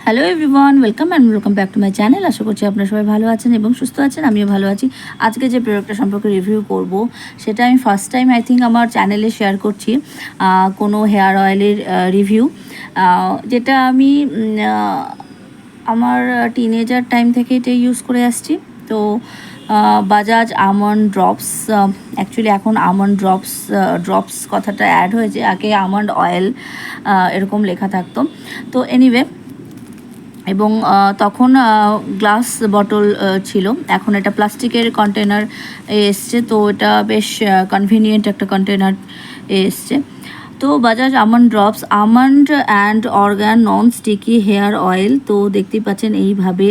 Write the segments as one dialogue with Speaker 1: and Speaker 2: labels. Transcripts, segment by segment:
Speaker 1: Hello everyone, welcome back to my channel. আশা করছি আপনারা সবাই ভালো আছেন এবং সুস্থ আছেন। আমিও ভালো আছি। আজকে যে প্রোডাক্টটা সম্পর্কে রিভিউ করব সেটা আমি ফার্স্ট টাইম আই থিঙ্ক আমার চ্যানেলে শেয়ার করছি, কোনো হেয়ার অয়েলের রিভিউ, যেটা আমি আমার টিনেজার টাইম থেকে এটা ইউজ করে আসছি। তো বাজাজ আমন্ড ড্রপস, অ্যাকচুয়ালি এখন আমন্ড ড্রপস কথাটা অ্যাড হয়েছে, আগে আমন্ড অয়েল এরকম লেখা থাকতো। তো এনিওয়ে, এবং তখন গ্লাস বটল ছিল, এখন এটা প্লাস্টিকের কন্টেনার এসছে। তো এটা বেশ কনভিনিয়েন্ট একটা কন্টেনার এসছে। তো Bajaj almond drops almond and argan non sticky hair oil, তো দেখতেই পাচ্ছেন এইভাবে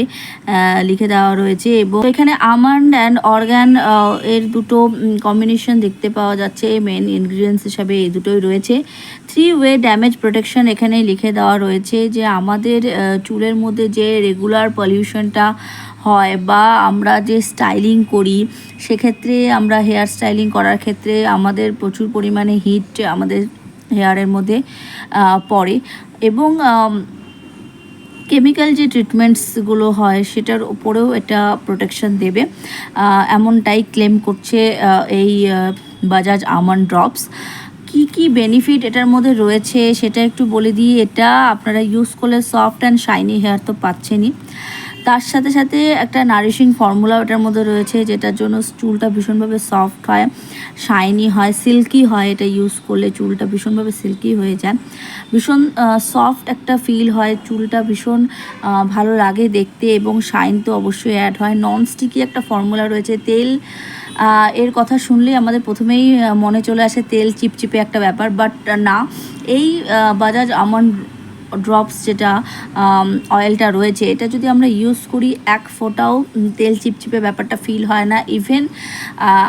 Speaker 1: লিখে দেওয়া রয়েছে। এবং এখানে আমন্ড অ্যান্ড অর্গান এর দুটো কম্বিনেশন দেখতে পাওয়া যাচ্ছে। মেন ইনগ্রিডিয়েন্টস হিসাবে এই দুটোই রয়েছে। 3-way ড্যামেজ প্রোটেকশন এখানে লিখে দেওয়া রয়েছে, যে আমাদের চুলের মধ্যে যে রেগুলার পলিউশনটা হয় বা আমরা যে স্টাইলিং করি, সেক্ষেত্রে আমরা হেয়ার স্টাইলিং করার ক্ষেত্রে আমাদের প্রচুর পরিমাণে হিট আমাদের হেয়ারের মধ্যে পড়ে, এবং কেমিক্যাল যে ট্রিটমেন্টসগুলো হয় সেটার উপরেও এটা প্রোটেকশন দেবে, এমনটাই ক্লেম করছে এই বাজাজ আমন্ড ড্রপস। কি কি বেনিফিট এটার মধ্যে রয়েছে সেটা একটু বলে দিই। এটা আপনারা ইউজ করলে সফট অ্যান্ড শাইনি হেয়ার তো পাচ্ছেনই, তার সাথে সাথে একটা নারিশিং ফর্মুলা ওটার মধ্যে রয়েছে, যেটার জন্য চুলটা ভীষণভাবে সফট হয়, শাইনি হয়, সিল্কি হয়। এটা ইউজ করলে চুলটা ভীষণভাবে সিল্কি হয়ে যায়, ভীষণ সফট একটা ফিল হয়, চুলটা ভীষণ ভালো লাগে দেখতে, এবং শাইন তো অবশ্যই অ্যাড হয়। নন স্টিকি একটা ফর্মুলা রয়েছে। তেল এর কথা শুনলেই আমাদের প্রথমেই মনে চলে আসে তেল চিপচিপে একটা ব্যাপার, বাট না, এই বাজাজ আমন্ড ড্রপস যেটা অয়েলটা রয়েছে, এটা যদি আমরা ইউজ করি এক ফোঁটাও তেল চিপচিপে ব্যাপারটা ফিল হয় না। ইভেন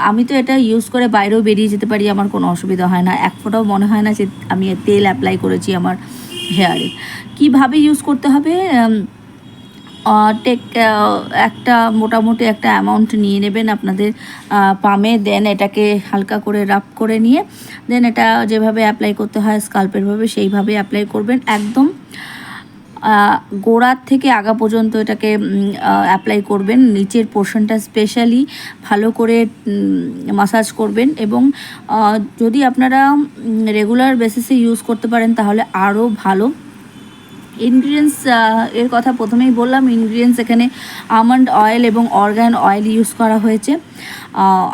Speaker 1: আমি তো এটা ইউজ করে বাইরেও বেরিয়ে যেতে পারি, আমার কোনো অসুবিধা হয় না, এক ফোঁটাও মনে হয় না যে আমি তেল অ্যাপ্লাই করেছি আমার হেয়ারে। কীভাবে ইউজ করতে হবে, একটা মোটামুটি একটা অ্যামাউন্ট নিয়ে নেবেন আপনাদের পামে, দেন এটাকে হালকা করে রাব করে নিয়ে দেন এটা যেভাবে অ্যাপ্লাই করতে হয় স্কাল্পেরভাবে সেইভাবে অ্যাপ্লাই করবেন। একদম গোড়ার থেকে আগা পর্যন্ত এটাকে অ্যাপ্লাই করবেন, নিচের পোর্শনটা স্পেশালি ভালো করে মাসাজ করবেন। এবং যদি আপনারা রেগুলার বেসিসে ইউজ করতে পারেন তাহলে আরও ভালো। ইনগ্রিডিয়েন্টস এর কথা প্রথমেই বললাম, ইনগ্রিডিয়েন্টস এখানে আমন্ড অয়েল এবং অর্গান অয়েল ইউজ করা হয়েছে।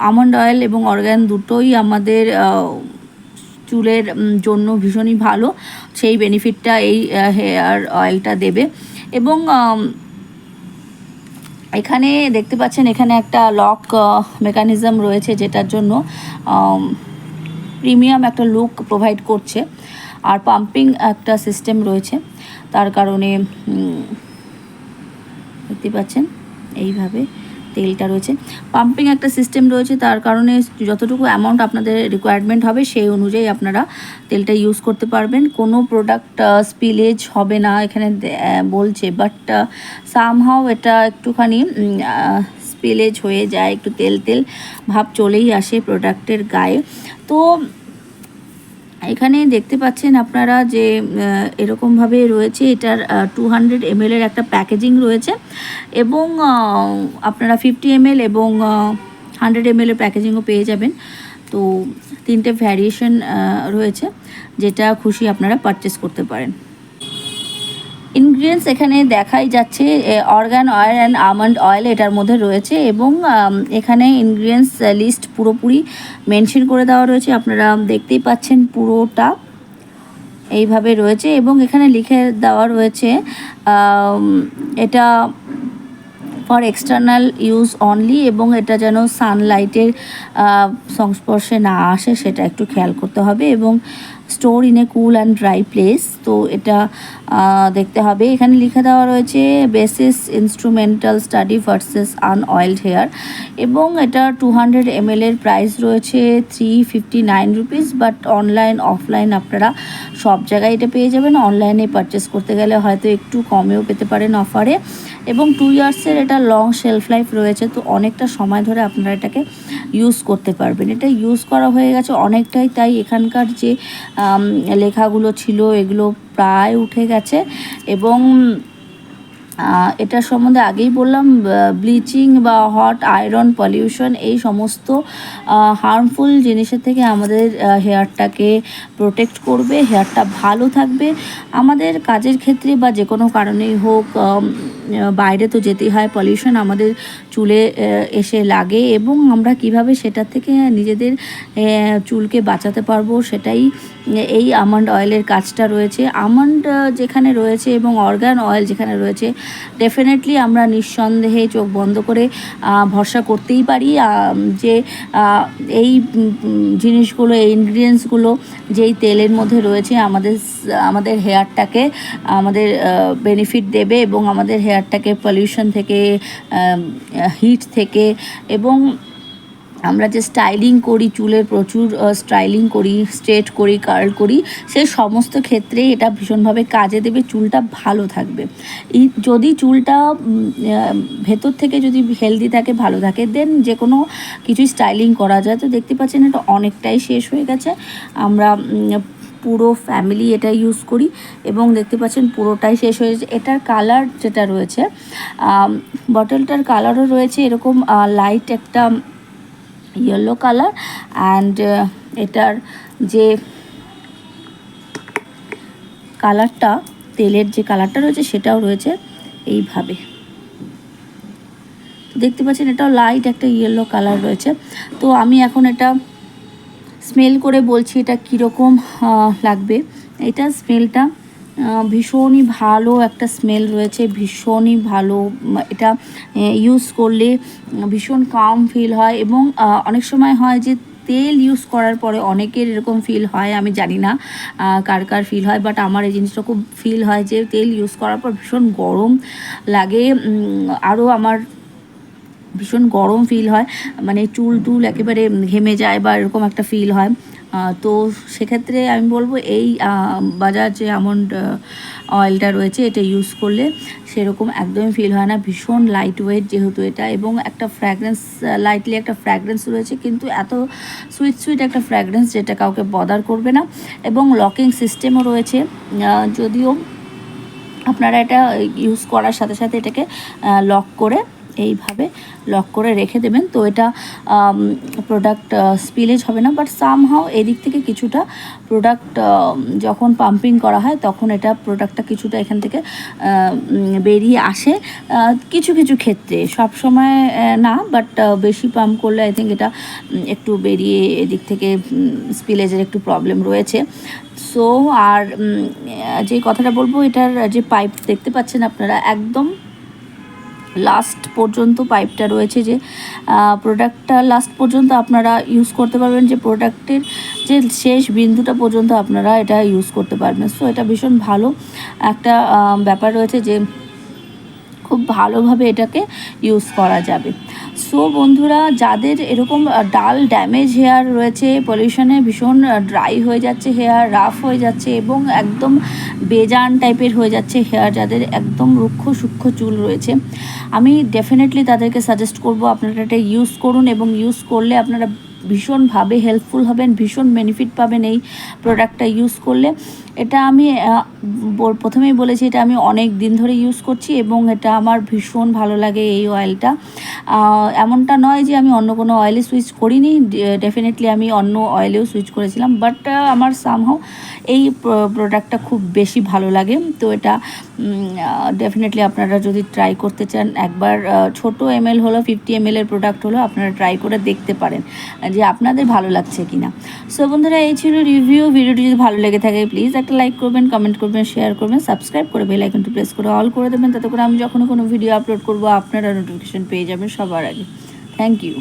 Speaker 1: আমন্ড অয়েল এবং অর্গান দুটোই আমাদের চুলের জন্য ভীষণই ভালো, সেই বেনিফিটটা এই হেয়ার অয়েলটা দেবে। এবং এখানে দেখতে পাচ্ছেন এখানে একটা লক মেকানিজম রয়েছে, যেটার জন্য প্রিমিয়াম একটা লুক প্রোভাইড করছে। আর পাম্পিং একটা সিস্টেম রয়েছে, তার কারণে দেখতে পাচ্ছেন এইভাবে তেলটা রয়েছে, পাম্পিং একটা সিস্টেম রয়েছে, তার কারণে যতটুকু অ্যামাউন্ট আপনাদের রিকোয়ারমেন্ট হবে সেই অনুযায়ী আপনারা তেলটা ইউজ করতে পারবেন। কোনো প্রোডাক্ট স্পিলেজ হবে না এখানে বলছে, বাট সামহাও এটা একটুখানি স্পিলেজ হয়ে যায়, একটু তেল তেল ভাব চলেই আসে প্রোডাক্টের গায়ে। তো এখানে দেখতে পাচ্ছেন আপনারা যে এরকমভাবে রয়েছে, এটার 200 ml একটা প্যাকেজিং রয়েছে, এবং আপনারা 50 ml এবং 100 ml প্যাকেজিংও পেয়ে যাবেন। তো তিনটে ভ্যারিয়েশন রয়েছে, যেটা খুশি আপনারা পারচেস করতে পারেন। ইনগ্রিডিয়েন্টস এখানে দেখাই যাচ্ছে, organ oil and almond oil এটার মধ্যে রয়েছে, এবং এখানে ইনগ্রিডিয়েন্টস লিস্ট পুরোপুরি মেনশন করে দেওয়া রয়েছে, আপনারা দেখতেই পাচ্ছেন পুরোটা এইভাবে রয়েছে। এবং এখানে লিখে দেওয়া রয়েছে এটা ফর এক্সটার্নাল ইউজ অনলি, এবং এটা যেন সানলাইটের সংস্পর্শে না আসে সেটা একটু খেয়াল করতে হবে, এবং store in a cool and dry place, তো এটা দেখতে হবে। এখানে লিখে দেওয়া রয়েছে basis instrumental study versus unoiled hair, এবং এটা 200 ml এর প্রাইস রয়েছে 359 রুপিস, বাট অনলাইন অফলাইন আপনারা সব জায়গায় এটা পেয়ে যাবেন। অনলাইনে পারচেস করতে গেলে হয়তো একটু কমেও পেতে পারেন অফারে, এবং 2 ইয়ার্সের এটা লং শেলফ লাইফ রয়েছে, তো অনেকটা সময় ধরে আপনারা এটাকে ইউজ করতে পারবেন। এটা ইউজ করা হয়ে গেছে অনেকটাই, তাই এখানকার যে লেখাগুলো ছিল এগুলো প্রায় উঠে গেছে, এবং এটার সম্বন্ধে আগেই বললাম, ব্লিচিং বা হট আয়রন পলিউশন এই সমস্ত হার্মফুল জিনিসের থেকে আমাদের হেয়ারটাকে প্রোটেক্ট করবে, হেয়ারটা ভালো থাকবে। আমাদের কাজের ক্ষেত্রে বা যে কোনো কারণেই হোক, বাইরে তো যেতেই হয়, পলিউশন আমাদের চুলে এসে লাগে, এবং আমরা কিভাবে সেটার থেকে নিজেদের চুলকে বাঁচাতে পারবো সেটাই এই আমন্ড অয়েলের কাজটা রয়েছে। আমন্ড যেখানে রয়েছে এবং অর্গান অয়েল যেখানে রয়েছে, ডেফিনেটলি আমরা নিঃসন্দেহে চোখ বন্ধ করে ভরসা করতেই পারি যে এই জিনিসগুলো, এই ইনগ্রিডিয়েন্টসগুলো যেই তেলের মধ্যে রয়েছে আমাদের হেয়ারটাকে আমাদের বেনিফিট দেবে, এবং আমাদের হেয়ারটাকে পলিউশন থেকে, হিট থেকে, এবং আমরা যে স্টাইলিং করি, চুলের প্রচুর স্টাইলিং করি, স্ট্রেট করি, কার্ল করি, সেই সমস্ত ক্ষেত্রেই এটা ভীষণভাবে কাজে দেবে, চুলটা ভালো থাকবে। যদি চুলটা ভেতর থেকে যদি হেলদি থাকে, ভালো থাকে, দেন যে কোনো কিছুই স্টাইলিং করা যায়। তো দেখতে পাচ্ছেন এটা অনেকটাই শেষ হয়ে গেছে। আমরা পুরো ফ্যামিলি এটা ইউজ করি এবং দেখতে পাচ্ছেন পুরোটাই শেষ হয়েছে। এটার কালার যেটা রয়েছে, বটলটার কালারও রয়েছে এরকম লাইট একটা ইয়েলো কালার, অ্যান্ড এটার যে কালারটা, তেলের যে কালারটা রয়েছে সেটাও রয়েছে এইভাবে। দেখতে পাচ্ছেন এটাও লাইট একটা ইয়েলো কালার রয়েছে। তো আমি এখন এটা স্মেল করে বলছি এটা কীরকম লাগবে। এটা স্মেলটা ভীষণই ভালো একটা স্মেল রয়েছে, ভীষণই ভালো। এটা ইউজ করলে ভীষণ কাম ফিল হয়, এবং অনেক সময় হয় যে তেল ইউজ করার পরে অনেকের এরকম ফিল হয়, আমি জানি না কার কার ফিল হয়, বাট আমার এই জিনিসটা খুব ফিল হয় যে তেল ইউজ করার পর ভীষণ গরম লাগে, আরও আমার ভীষণ গরম ফিল হয়, মানে চুল টুল একেবারে ঘেমে যায় বা এরকম একটা ফিল হয়। তো সেক্ষেত্রে আমি বলবো এই বাজাজ যে আমন্ড অয়েলটা রয়েছে এটা ইউজ করলে সেরকম একদমই ফিল হয় না। ভীষণ লাইট ওয়েট যেহেতু এটা, এবং একটা ফ্র্যাগরেন্স, লাইটলি একটা ফ্র্যাগরেন্স রয়েছে, কিন্তু এত সুইট সুইট একটা ফ্র্যাগরেন্স যেটা কাউকে বদার করবে না, এবং লকিং সিস্টেমও রয়েছে। যদিও আপনারা এটা ইউজ করার সাথে সাথে এটাকে লক করে এইভাবে লক করে রেখে দেবেন, তো এটা প্রোডাক্ট স্পিলেজ হবে না। বাট সামহাও এদিক থেকে কিছুটা প্রোডাক্ট যখন পাম্পিং করা হয় তখন এটা প্রোডাক্টটা কিছুটা এখান থেকে বেরিয়ে আসে কিছু কিছু ক্ষেত্রে, সব সময় না, বাট বেশি পাম্প করলে আই থিঙ্ক এটা একটু বেরিয়ে এদিক থেকে স্পিলেজের একটু প্রবলেম রয়েছে। সো আর যে কথাটা বলবো, এটার যে পাইপ দেখতে পাচ্ছেন আপনারা, একদম লাস্ট পর্যন্ত পাইপটা রয়েছে, যে প্রোডাক্টটা লাস্ট পর্যন্ত আপনারা ইউজ করতে পারবেন, যে প্রোডাক্টের যে শেষ বিন্দুটা পর্যন্ত আপনারা এটা ইউজ করতে পারবেন। সো এটা ভীষণ ভালো একটা ব্যাপার রয়েছে, যে খুব ভালোভাবে এটাকে ইউজ করা যাবে। সো বন্ধুরা, যাদের এরকম ডাল ড্যামেজ হেয়ার রয়েছে, পলিউশনে ভীষণ ড্রাই হয়ে যাচ্ছে হেয়ার, রাফ হয়ে যাচ্ছে এবং একদম বেজান টাইপের হয়ে যাচ্ছে হেয়ার, যাদের একদম রুক্ষ সূক্ষ্ম চুল রয়েছে, আমি ডেফিনেটলি তাদেরকে সাজেস্ট করব আপনারা এটা ইউজ করুন, এবং ইউজ করলে আপনারা ভীষণভাবে হেল্পফুল হবেন, ভীষণ বেনিফিট পাবেন এই প্রোডাক্টটা ইউজ করলে। এটা আমি প্রথমেই বলেছি এটা আমি অনেক দিন ধরে ইউজ করছি, এবং এটা আমার ভীষণ ভালো লাগে এই অয়েলটা। এমনটা নয় যে আমি অন্য কোনো অয়েলে সুইচ করিনি, ডেফিনেটলি আমি অন্য অয়েলেও সুইচ করেছিলাম, বাট আমার সামহাও এই প্রোডাক্টটা খুব বেশি ভালো লাগে। তো এটা ডেফিনেটলি আপনারা যদি ট্রাই করতে চান, একবার ছোটো ml হলো, 50 ml এর প্রোডাক্ট হলো, আপনারা ট্রাই করে দেখতে পারেন যে আপনাদের ভালো লাগছে কি না। সো বন্ধুরা, এই ছিল রিভিউ। ভিডিওটি যদি ভালো লেগে থাকে প্লিজ একটা লাইক করবেন, কমেন্ট করবেন, শেয়ার করবেন, সাবস্ক্রাইব করে বেল আইকনটি প্রেস করে অল করে দেবেন, তাতে করে আমি যখন কোনো ভিডিও আপলোড করবো আপনারা নোটিফিকেশন পেয়ে যাবেন সবার আগে। Thank you.